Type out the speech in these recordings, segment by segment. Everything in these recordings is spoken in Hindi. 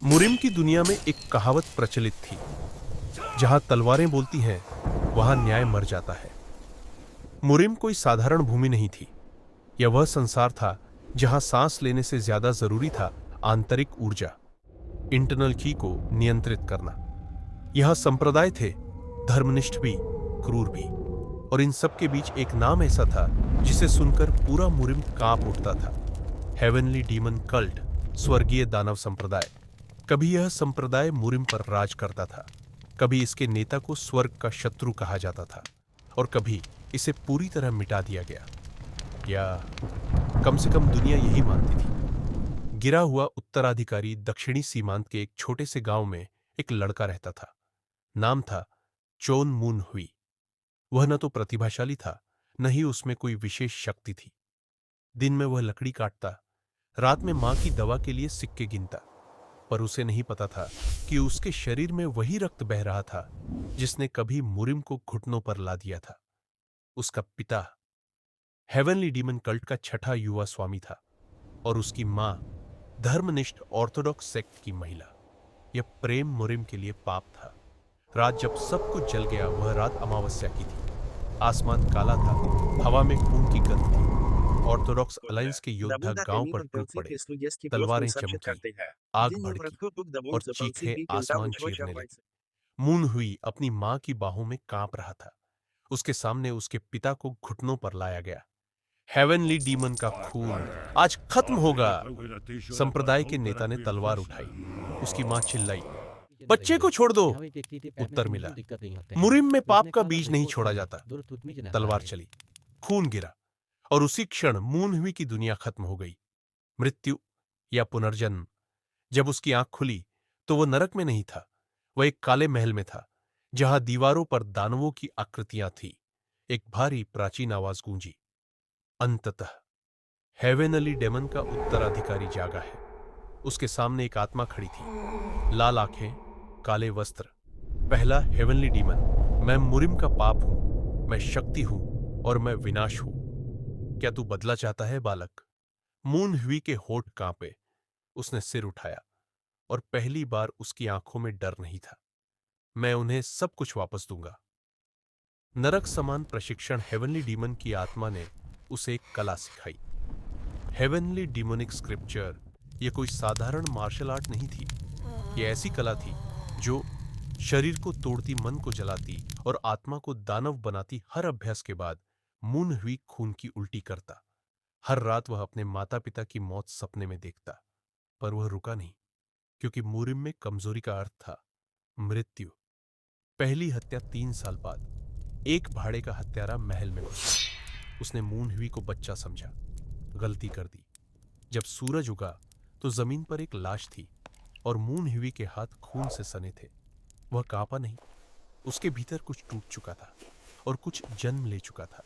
मुरिम की दुनिया में एक कहावत प्रचलित थी, जहां तलवारें बोलती हैं वहां न्याय मर जाता है। मुरिम कोई साधारण भूमि नहीं थी। यह वह संसार था जहां सांस लेने से ज्यादा जरूरी था आंतरिक ऊर्जा, इंटरनल की को नियंत्रित करना। यह संप्रदाय थे, धर्मनिष्ठ भी, क्रूर भी, और इन सब के बीच एक नाम ऐसा था जिसे सुनकर पूरा मुरिम कांप उठता था। हेवनली डीमन कल्ट, स्वर्गीय दानव संप्रदाय। कभी यह संप्रदाय मुरिम पर राज करता था, कभी इसके नेता को स्वर्ग का शत्रु कहा जाता था, और कभी इसे पूरी तरह मिटा दिया गया, या कम से कम दुनिया यही मानती थी। गिरा हुआ उत्तराधिकारी दक्षिणी सीमांत के एक छोटे से गांव में एक लड़का रहता था। नाम था चोन मून हुई। वह न तो प्रतिभाशाली था, न ही उसमें कोई विशेष शक्ति थी। दिन में वह लकड़ी काटता, रात में मां की दवा के लिए सिक्के गिनता, पर उसे नहीं पता था कि उसके शरीर में वही रक्त बह रहा था जिसने कभी मुरिम को घुटनों पर ला दिया था। उसका पिता हेवनली डीमन कल्ट का छठा युवा स्वामी था, और उसकी मां धर्मनिष्ठ ऑर्थोडॉक्स सेक्ट की महिला। यह प्रेम मुरिम के लिए पाप था। रात जब सब कुछ जल गया, वह रात अमावस्या की थी। आसमान काला था, हवा में खून की गंध थी। ऑर्थोडॉक्स अलायंस के योद्धा गांव पर टूट पड़े, तलवारें चमकी, आग भड़की, और चीखें आसमान चीरने लगी। मून हुई अपनी मां की बाहों में कांप रहा था। उसके सामने उसके पिता को घुटनों पर लाया गया। हेवनली डीमन का खून आज खत्म होगा। संप्रदाय के नेता ने तलवार उठाई। उसकी मां चिल्लाई, बच्चे को छोड़ दो। उत्तर मिला, मुरिम में पाप का बीज नहीं छोड़ा जाता। तलवार चली, खून गिरा, और उसी क्षण मून हुई की दुनिया खत्म हो गई। मृत्यु या पुनर्जन्म। जब उसकी आंख खुली तो वह नरक में नहीं था, वह एक काले महल में था, जहां दीवारों पर दानवों की आकृतियां थी। एक भारी प्राचीन आवाज गूंजी, अंततः हेवेनली डेमन का उत्तराधिकारी जागा है। उसके सामने एक आत्मा खड़ी थी, लाल आंखें, काले वस्त्र। पहला हेवनली डीमन, मैं मुरिम का पाप हूं, मैं शक्ति हूं, और मैं विनाश हूं। क्या तू बदला चाहता है बालक? मून हुई के होठ कांपे। उसने सिर उठाया, और पहली बार उसकी आंखों में डर नहीं था। मैं उन्हें सब कुछ वापस दूंगा। नरक समान प्रशिक्षण हेवनली डीमन की आत्मा ने उसे एक कला सिखाई। हेवनली डीमोनिक स्क्रिप्चर यह कोई साधारण मार्शल आर्ट नहीं थी। यह ऐसी कला थी जो शरीर को तोड़ती, मन को जलाती, और आत्मा को दानव बनाती। हर अभ्यास के बाद मून हुई खून की उल्टी करता। हर रात वह अपने माता पिता की मौत सपने में देखता, पर वह रुका नहीं, क्योंकि मुरिम में कमजोरी का अर्थ था मृत्यु। पहली हत्या 3 साल बाद। एक भाड़े का हत्यारा महल में घुसा। उसने मून हुई को बच्चा समझा, गलती कर दी। जब सूरज उगा तो जमीन पर एक लाश थी, और मून हुई के हाथ खून से सने थे। वह कांपा नहीं। उसके भीतर कुछ टूट चुका था, और कुछ जन्म ले चुका था।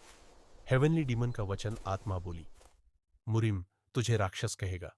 हेवनली डीमन का वचन आत्मा बोली, मुरिम तुझे राक्षस कहेगा,